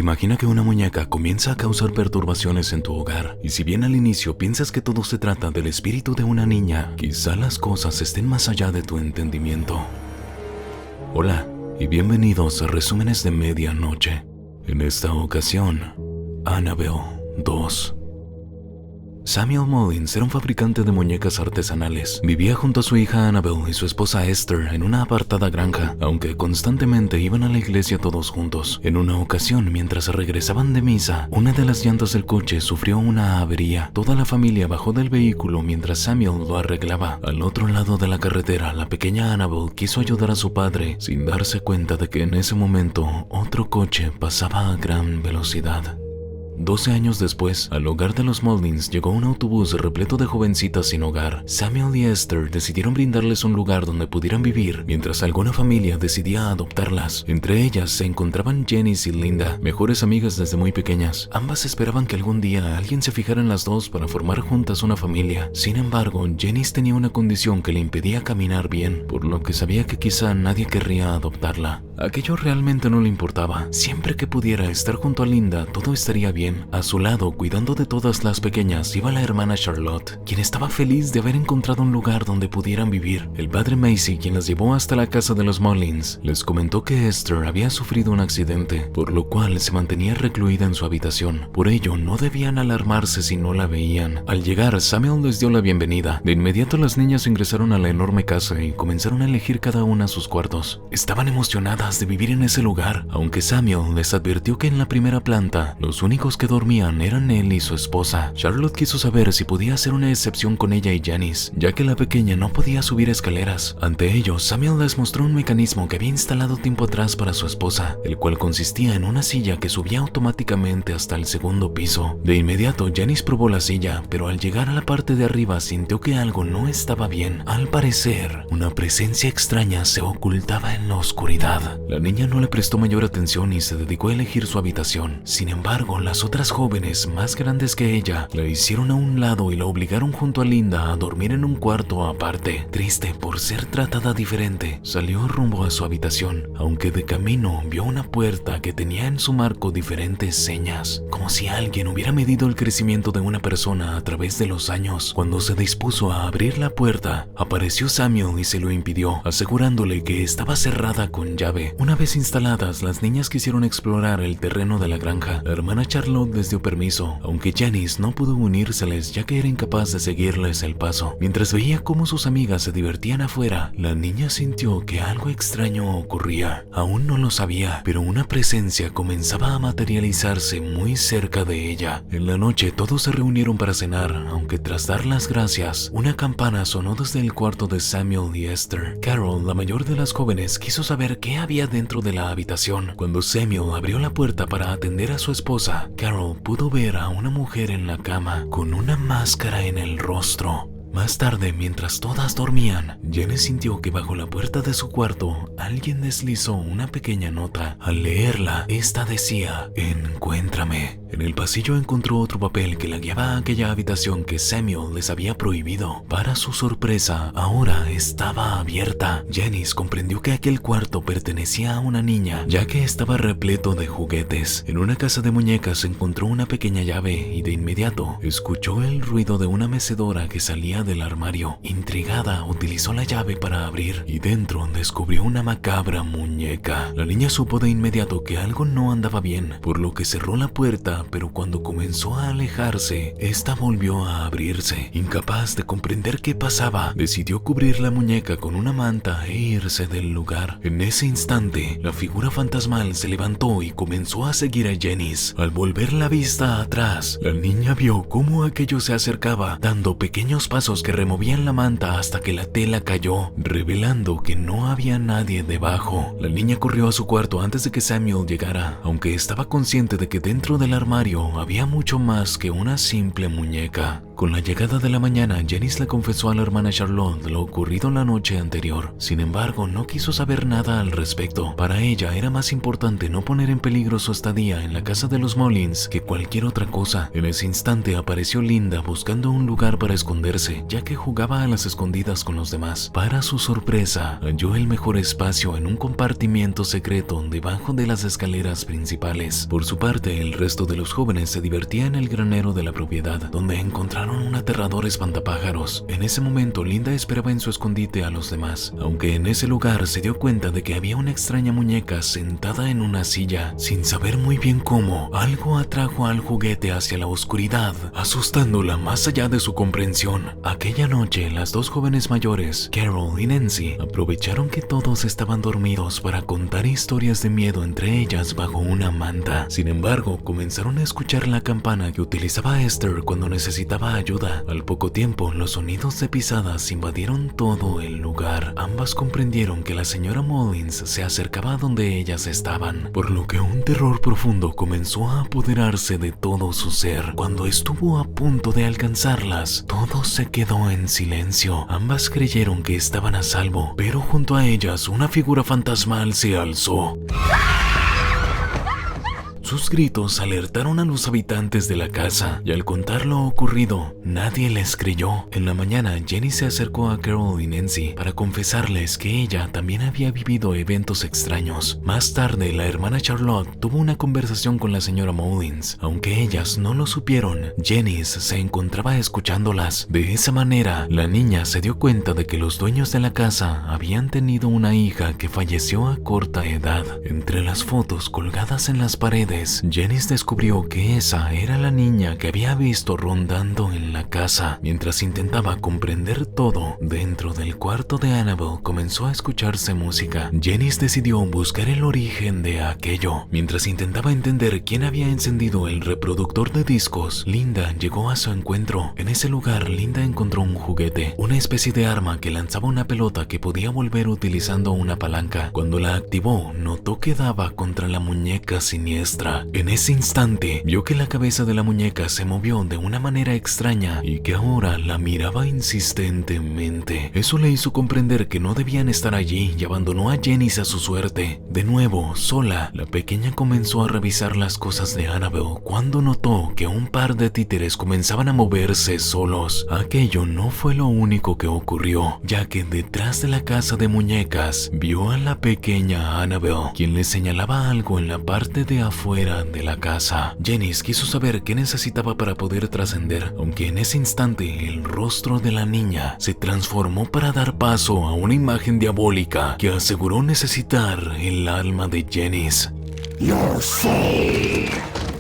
Imagina que una muñeca comienza a causar perturbaciones en tu hogar, y si bien al inicio piensas que todo se trata del espíritu de una niña, quizá las cosas estén más allá de tu entendimiento. Hola, y bienvenidos a Resúmenes de Medianoche. En esta ocasión, Annabelle 2. Samuel Mullins era un fabricante de muñecas artesanales. Vivía junto a su hija Annabelle y su esposa Esther en una apartada granja, aunque constantemente iban a la iglesia todos juntos. En una ocasión, mientras regresaban de misa, una de las llantas del coche sufrió una avería. Toda la familia bajó del vehículo mientras Samuel lo arreglaba. Al otro lado de la carretera, la pequeña Annabelle quiso ayudar a su padre, sin darse cuenta de que en ese momento otro coche pasaba a gran velocidad. 12 años después, al hogar de los Mullins llegó un autobús repleto de jovencitas sin hogar. Samuel y Esther decidieron brindarles un lugar donde pudieran vivir, mientras alguna familia decidía adoptarlas. Entre ellas se encontraban Janice y Linda, mejores amigas desde muy pequeñas. Ambas esperaban que algún día alguien se fijara en las dos para formar juntas una familia. Sin embargo, Janice tenía una condición que le impedía caminar bien, por lo que sabía que quizá nadie querría adoptarla. Aquello realmente no le importaba. Siempre que pudiera estar junto a Linda, todo estaría bien. A su lado, cuidando de todas las pequeñas, iba la hermana Charlotte, quien estaba feliz de haber encontrado un lugar donde pudieran vivir. El padre Macy, quien las llevó hasta la casa de los Mullins, les comentó que Esther había sufrido un accidente, por lo cual se mantenía recluida en su habitación. Por ello, no debían alarmarse si no la veían. Al llegar, Samuel les dio la bienvenida. De inmediato, las niñas ingresaron a la enorme casa y comenzaron a elegir cada una sus cuartos. Estaban emocionadas de vivir en ese lugar, aunque Samuel les advirtió que en la primera planta, los únicos que dormían eran él y su esposa. Charlotte quiso saber si podía hacer una excepción con ella y Janice, ya que la pequeña no podía subir escaleras. Ante ello, Samuel les mostró un mecanismo que había instalado tiempo atrás para su esposa, el cual consistía en una silla que subía automáticamente hasta el segundo piso. De inmediato, Janice probó la silla, pero al llegar a la parte de arriba sintió que algo no estaba bien. Al parecer, una presencia extraña se ocultaba en la oscuridad. La niña no le prestó mayor atención y se dedicó a elegir su habitación. Sin embargo, las otras jóvenes más grandes que ella la hicieron a un lado y la obligaron junto a Linda a dormir en un cuarto aparte. Triste por ser tratada diferente, salió rumbo a su habitación, aunque de camino vio una puerta que tenía en su marco diferentes señas, como si alguien hubiera medido el crecimiento de una persona a través de los años. Cuando se dispuso a abrir la puerta, apareció Samuel y se lo impidió, asegurándole que estaba cerrada con llave. Una vez instaladas, las niñas quisieron explorar el terreno de la granja. La hermana Charlotte les dio permiso, aunque Janice no pudo unírseles ya que era incapaz de seguirles el paso. Mientras veía cómo sus amigas se divertían afuera, la niña sintió que algo extraño ocurría. Aún no lo sabía, pero una presencia comenzaba a materializarse muy cerca de ella. En la noche todos se reunieron para cenar, aunque tras dar las gracias, una campana sonó desde el cuarto de Samuel y Esther. Carol, la mayor de las jóvenes, quiso saber qué había dentro de la habitación. Cuando Samuel abrió la puerta para atender a su esposa, Carol pudo ver a una mujer en la cama con una máscara en el rostro. Más tarde, mientras todas dormían, Jenny sintió que bajo la puerta de su cuarto alguien deslizó una pequeña nota. Al leerla, esta decía: "Encuéntrame". En el pasillo encontró otro papel que la guiaba a aquella habitación que Samuel les había prohibido. Para su sorpresa, ahora estaba abierta. Janice comprendió que aquel cuarto pertenecía a una niña, ya que estaba repleto de juguetes. En una casa de muñecas encontró una pequeña llave y de inmediato escuchó el ruido de una mecedora que salía del armario. Intrigada, utilizó la llave para abrir y dentro descubrió una macabra muñeca. La niña supo de inmediato que algo no andaba bien, por lo que cerró la puerta, pero cuando comenzó a alejarse, esta volvió a abrirse. Incapaz de comprender qué pasaba, decidió cubrir la muñeca con una manta e irse del lugar. En ese instante, la figura fantasmal se levantó y comenzó a seguir a Janice. Al volver la vista atrás, la niña vio cómo aquello se acercaba, dando pequeños pasos que removían la manta hasta que la tela cayó, revelando que no había nadie debajo. La niña corrió a su cuarto antes de que Samuel llegara, aunque estaba consciente de que dentro del armario había mucho más que una simple muñeca. Con la llegada de la mañana, Janice le confesó a la hermana Charlotte lo ocurrido la noche anterior. Sin embargo, no quiso saber nada al respecto. Para ella era más importante no poner en peligro su estadía en la casa de los Mullins que cualquier otra cosa. En ese instante apareció Linda buscando un lugar para esconderse, ya que jugaba a las escondidas con los demás. Para su sorpresa, halló el mejor espacio en un compartimiento secreto debajo de las escaleras principales. Por su parte, el resto de los jóvenes se divertía en el granero de la propiedad, donde encontraron un aterrador espantapájaros. En ese momento, Linda esperaba en su escondite a los demás, aunque en ese lugar se dio cuenta de que había una extraña muñeca sentada en una silla. Sin saber muy bien cómo, algo atrajo al juguete hacia la oscuridad, asustándola más allá de su comprensión. Aquella noche, las dos jóvenes mayores, Carol y Nancy, aprovecharon que todos estaban dormidos para contar historias de miedo entre ellas bajo una manta. Sin embargo, comenzaron a escuchar la campana que utilizaba Esther cuando necesitaba ayuda. Al poco tiempo, los sonidos de pisadas invadieron todo el lugar. Ambas comprendieron que la señora Mullins se acercaba a donde ellas estaban, por lo que un terror profundo comenzó a apoderarse de todo su ser. Cuando estuvo a punto de alcanzarlas, todo se quedó en silencio. Ambas creyeron que estaban a salvo, pero junto a ellas una figura fantasmal se alzó. Sus gritos alertaron a los habitantes de la casa, y al contar lo ocurrido, nadie les creyó. En la mañana, Jenny se acercó a Carol y Nancy para confesarles que ella también había vivido eventos extraños. Más tarde, la hermana Charlotte tuvo una conversación con la señora Mullins. Aunque ellas no lo supieron, Janice se encontraba escuchándolas. De esa manera, la niña se dio cuenta de que los dueños de la casa habían tenido una hija que falleció a corta edad. Entre las fotos colgadas en las paredes, Janice descubrió que esa era la niña que había visto rondando en la casa. Mientras intentaba comprender todo, dentro del cuarto de Annabelle comenzó a escucharse música. Janice decidió buscar el origen de aquello. Mientras intentaba entender quién había encendido el reproductor de discos, Linda llegó a su encuentro. En ese lugar, Linda encontró un juguete, una especie de arma que lanzaba una pelota que podía volver utilizando una palanca. Cuando la activó, notó que daba contra la muñeca siniestra. En ese instante, vio que la cabeza de la muñeca se movió de una manera extraña y que ahora la miraba insistentemente. Eso le hizo comprender que no debían estar allí y abandonó a Janice a su suerte. De nuevo, sola, la pequeña comenzó a revisar las cosas de Annabelle cuando notó que un par de títeres comenzaban a moverse solos. Aquello no fue lo único que ocurrió, ya que detrás de la casa de muñecas vio a la pequeña Annabelle, quien le señalaba algo en la parte de afuera de la casa. Janice quiso saber qué necesitaba para poder trascender, aunque en ese instante el rostro de la niña se transformó para dar paso a una imagen diabólica que aseguró necesitar el alma de Janice. Lo sé.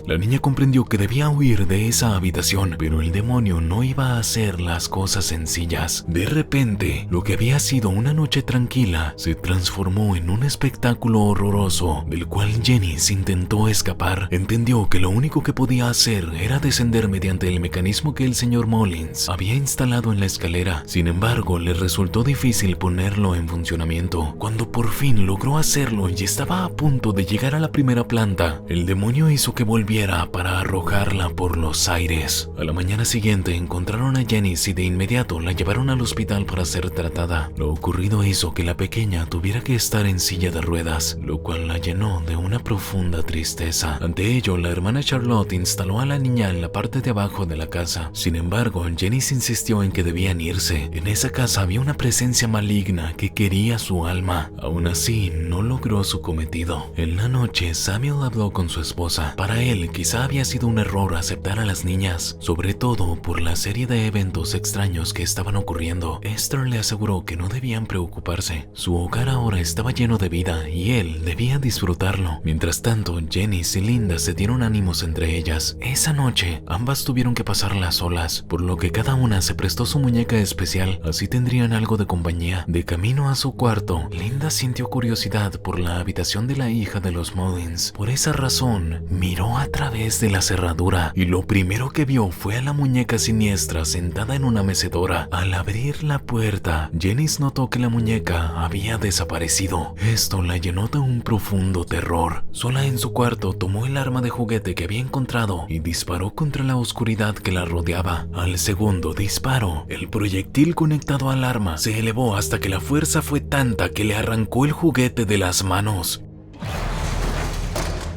La niña comprendió que debía huir de esa habitación, pero el demonio no iba a hacer las cosas sencillas. De repente, lo que había sido una noche tranquila se transformó en un espectáculo horroroso, del cual Janice intentó escapar. Entendió que lo único que podía hacer era descender mediante el mecanismo que el señor Mullins había instalado en la escalera. Sin embargo, le resultó difícil ponerlo en funcionamiento. Cuando por fin logró hacerlo y estaba a punto de llegar a la primera planta, el demonio hizo que volviera para arrojarla por los aires. A la mañana siguiente encontraron a Janice y de inmediato la llevaron al hospital para ser tratada. Lo ocurrido hizo que la pequeña tuviera que estar en silla de ruedas, lo cual la llenó de una profunda tristeza. Ante ello, la hermana Charlotte instaló a la niña en la parte de abajo de la casa. Sin embargo, Janice insistió en que debían irse. En esa casa había una presencia maligna que quería su alma. Aún así, no logró su cometido. En la noche, Samuel habló con su esposa. Para él, quizá había sido un error aceptar a las niñas, sobre todo por la serie de eventos extraños que estaban ocurriendo. Esther le aseguró que no debían preocuparse. Su hogar ahora estaba lleno de vida y él debía disfrutarlo. Mientras tanto, Janice y Linda se dieron ánimos entre ellas. Esa noche, ambas tuvieron que pasarla solas, por lo que cada una se prestó su muñeca especial, así tendrían algo de compañía. De camino a su cuarto, Linda sintió curiosidad por la habitación de la hija de los Mullins. Por esa razón, miró través de la cerradura y lo primero que vio fue a la muñeca siniestra sentada en una mecedora. Al abrir la puerta, Janice notó que la muñeca había desaparecido. Esto la llenó de un profundo terror. Sola en su cuarto, tomó el arma de juguete que había encontrado y disparó contra la oscuridad que la rodeaba. Al segundo disparo, el proyectil conectado al arma se elevó hasta que la fuerza fue tanta que le arrancó el juguete de las manos.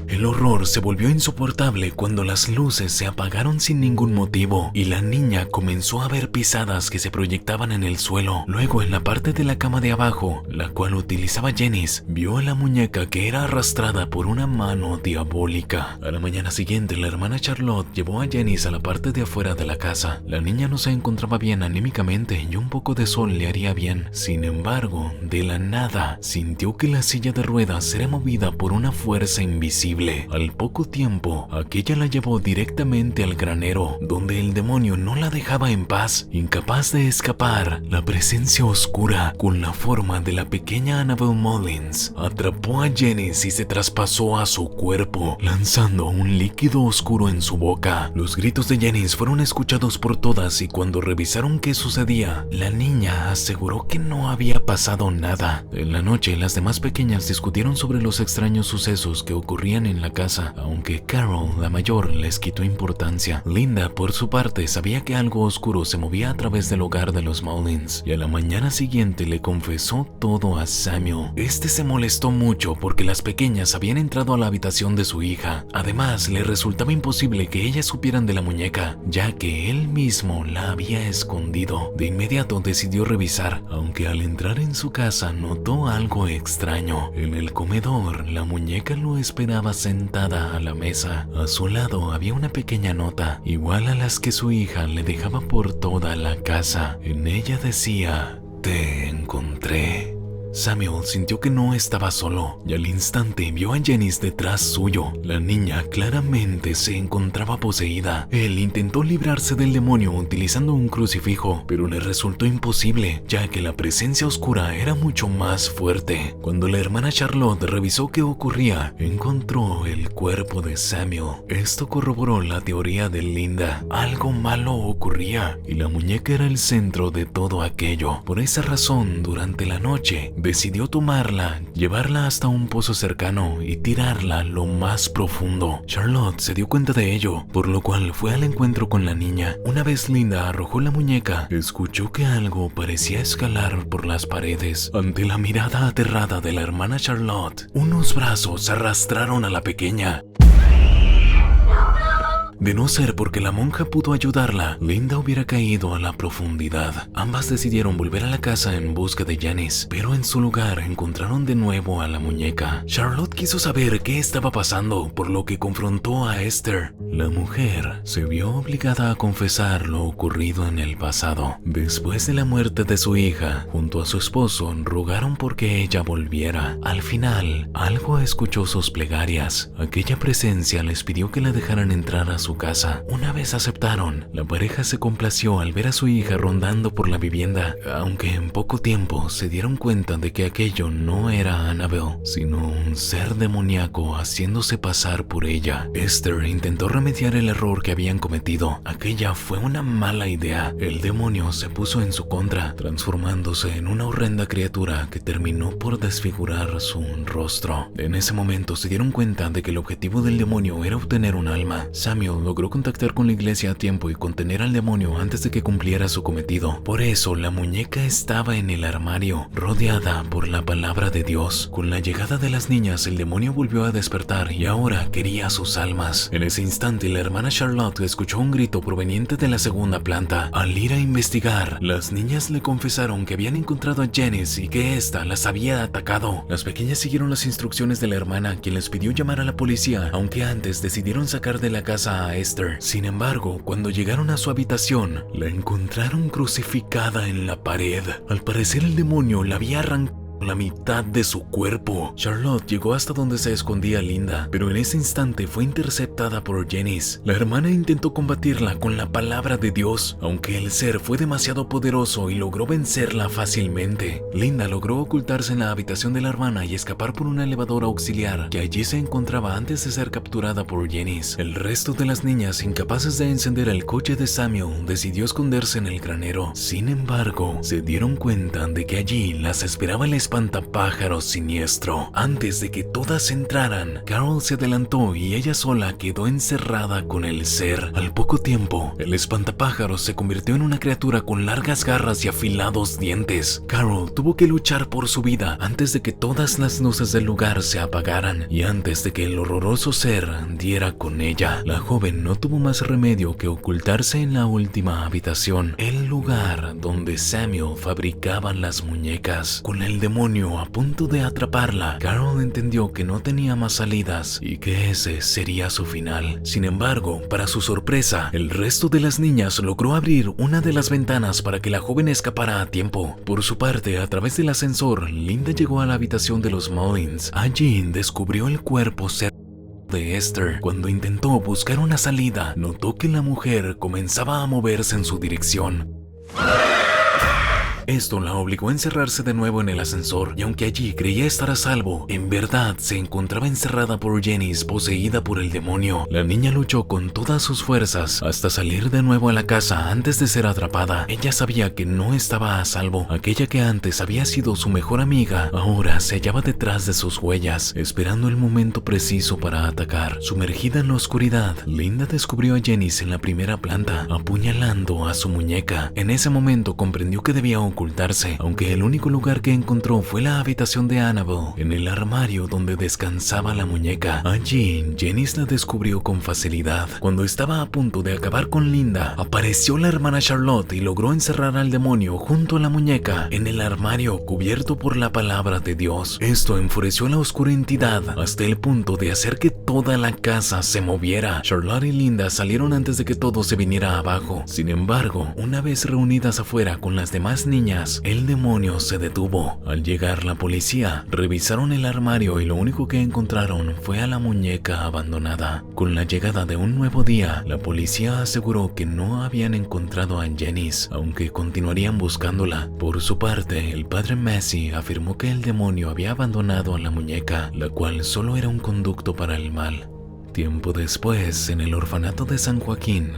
El horror se volvió insoportable cuando las luces se apagaron sin ningún motivo y la niña comenzó a ver pisadas que se proyectaban en el suelo. Luego, en la parte de la cama de abajo, la cual utilizaba Janice, vio a la muñeca que era arrastrada por una mano diabólica. A la mañana siguiente, la hermana Charlotte llevó a Janice a la parte de afuera de la casa. La niña no se encontraba bien anímicamente y un poco de sol le haría bien. Sin embargo, de la nada, sintió que la silla de ruedas era movida por una fuerza invisible. Al poco tiempo, aquella la llevó directamente al granero, donde el demonio no la dejaba en paz. Incapaz de escapar, la presencia oscura, con la forma de la pequeña Annabelle Mullins, atrapó a Janice y se traspasó a su cuerpo, lanzando un líquido oscuro en su boca. Los gritos de Janice fueron escuchados por todas y cuando revisaron qué sucedía, la niña aseguró que no había pasado nada. En la noche, las demás pequeñas discutieron sobre los extraños sucesos que ocurrían en la casa, aunque Carol, la mayor, les quitó importancia. Linda, por su parte, sabía que algo oscuro se movía a través del hogar de los Mullins, y a la mañana siguiente le confesó todo a Samuel. Este se molestó mucho porque las pequeñas habían entrado a la habitación de su hija. Además, le resultaba imposible que ellas supieran de la muñeca, ya que él mismo la había escondido. De inmediato decidió revisar, aunque al entrar en su casa notó algo extraño. En el comedor, la muñeca lo esperaba sentada a la mesa. A su lado había una pequeña nota, igual a las que su hija le dejaba por toda la casa. En ella decía: "Te encontré". Samuel sintió que no estaba solo y al instante vio a Janice detrás suyo. La niña claramente se encontraba poseída. Él intentó librarse del demonio utilizando un crucifijo, pero le resultó imposible, ya que la presencia oscura era mucho más fuerte. Cuando la hermana Charlotte revisó qué ocurría, encontró el cuerpo de Samuel. Esto corroboró la teoría de Linda. Algo malo ocurría y la muñeca era el centro de todo aquello. Por esa razón, durante la noche, decidió tomarla, llevarla hasta un pozo cercano y tirarla lo más profundo. Charlotte se dio cuenta de ello, por lo cual fue al encuentro con la niña. Una vez Linda arrojó la muñeca, escuchó que algo parecía escalar por las paredes. Ante la mirada aterrada de la hermana Charlotte, unos brazos arrastraron a la pequeña. De no ser porque la monja pudo ayudarla, Linda hubiera caído a la profundidad. Ambas decidieron volver a la casa en busca de Janice, pero en su lugar encontraron de nuevo a la muñeca. Charlotte quiso saber qué estaba pasando, por lo que confrontó a Esther. La mujer se vio obligada a confesar lo ocurrido en el pasado. Después de la muerte de su hija, junto a su esposo, rogaron por que ella volviera. Al final, algo escuchó sus plegarias. Aquella presencia les pidió que la dejaran entrar a su casa. Una vez aceptaron, la pareja se complació al ver a su hija rondando por la vivienda, aunque en poco tiempo se dieron cuenta de que aquello no era Annabelle, sino un ser demoníaco haciéndose pasar por ella. Esther intentó remediar el error que habían cometido. Aquella fue una mala idea. El demonio se puso en su contra, transformándose en una horrenda criatura que terminó por desfigurar su rostro. En ese momento se dieron cuenta de que el objetivo del demonio era obtener un alma. Samuel logró contactar con la iglesia a tiempo y contener al demonio antes de que cumpliera su cometido. Por eso la muñeca estaba en el armario, rodeada por la palabra de Dios. Con la llegada de las niñas, el demonio volvió a despertar y ahora quería sus almas. En ese instante, la hermana Charlotte escuchó un grito proveniente de la segunda planta. Al ir a investigar, las niñas le confesaron que habían encontrado a Janice y que ésta las había atacado. Las pequeñas siguieron las instrucciones de la hermana, quien les pidió llamar a la policía, aunque antes decidieron sacar de la casa a Esther. Sin embargo, cuando llegaron a su habitación, la encontraron crucificada en la pared. Al parecer, el demonio la había arrancado la mitad de su cuerpo. Charlotte llegó hasta donde se escondía Linda, pero en ese instante fue interceptada por Janice. La hermana intentó combatirla con la palabra de Dios, aunque el ser fue demasiado poderoso y logró vencerla fácilmente. Linda logró ocultarse en la habitación de la hermana y escapar por un elevador auxiliar que allí se encontraba antes de ser capturada por Janice. El resto de las niñas, incapaces de encender el coche de Samuel, decidió esconderse en el granero. Sin embargo, se dieron cuenta de que allí las esperaba el espantapájaros siniestro. Antes de que todas entraran, Carol se adelantó y ella sola quedó encerrada con el ser. Al poco tiempo, el espantapájaros se convirtió en una criatura con largas garras y afilados dientes. Carol tuvo que luchar por su vida antes de que todas las luces del lugar se apagaran y antes de que el horroroso ser diera con ella. La joven no tuvo más remedio que ocultarse en la última habitación, el lugar donde Samuel fabricaba las muñecas. Con el demonio a punto de atraparla, Carol entendió que no tenía más salidas y que ese sería su final. Sin embargo, para su sorpresa, el resto de las niñas logró abrir una de las ventanas para que la joven escapara a tiempo. Por su parte, a través del ascensor, Linda llegó a la habitación de los Mullins. Allí descubrió el cuerpo de Esther. Cuando intentó buscar una salida, notó que la mujer comenzaba a moverse en su dirección. Esto la obligó a encerrarse de nuevo en el ascensor, y aunque allí creía estar a salvo, en verdad se encontraba encerrada por Janice, poseída por el demonio. La niña luchó con todas sus fuerzas hasta salir de nuevo a la casa antes de ser atrapada. Ella sabía que no estaba a salvo. Aquella que antes había sido su mejor amiga, ahora se hallaba detrás de sus huellas, esperando el momento preciso para atacar. Sumergida en la oscuridad, Linda descubrió a Janice en la primera planta, apuñalando a su muñeca. En ese momento comprendió que debía ocultarse, aunque el único lugar que encontró fue la habitación de Annabelle, en el armario donde descansaba la muñeca. Allí, Janice la descubrió con facilidad. Cuando estaba a punto de acabar con Linda, apareció la hermana Charlotte y logró encerrar al demonio junto a la muñeca en el armario cubierto por la palabra de Dios. Esto enfureció a la oscura entidad hasta el punto de hacer que toda la casa se moviera. Charlotte y Linda salieron antes de que todo se viniera abajo. Sin embargo, una vez reunidas afuera con las demás niñas, el demonio se detuvo. Al llegar la policía, revisaron el armario y lo único que encontraron fue a la muñeca abandonada. Con la llegada de un nuevo día, la policía aseguró que no habían encontrado a Janice, aunque continuarían buscándola. Por su parte, el padre Massey afirmó que el demonio había abandonado a la muñeca, la cual solo era un conducto para el mal. Tiempo después, en el orfanato de San Joaquín,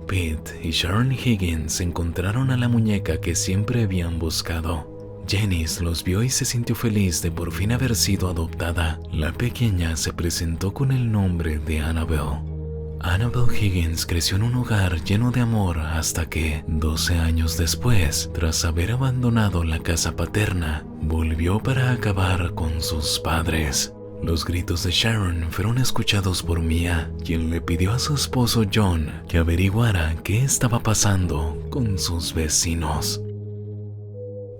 Pete y Sharon Higgins encontraron a la muñeca que siempre habían buscado. Janice los vio y se sintió feliz de por fin haber sido adoptada. La pequeña se presentó con el nombre de Annabelle. Annabelle Higgins creció en un hogar lleno de amor hasta que, 12 años después, tras haber abandonado la casa paterna, volvió para acabar con sus padres. Los gritos de Sharon fueron escuchados por Mia, quien le pidió a su esposo John que averiguara qué estaba pasando con sus vecinos.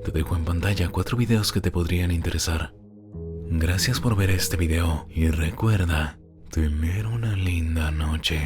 Te dejo en pantalla 4 videos que te podrían interesar. Gracias por ver este video y recuerda tener una linda noche.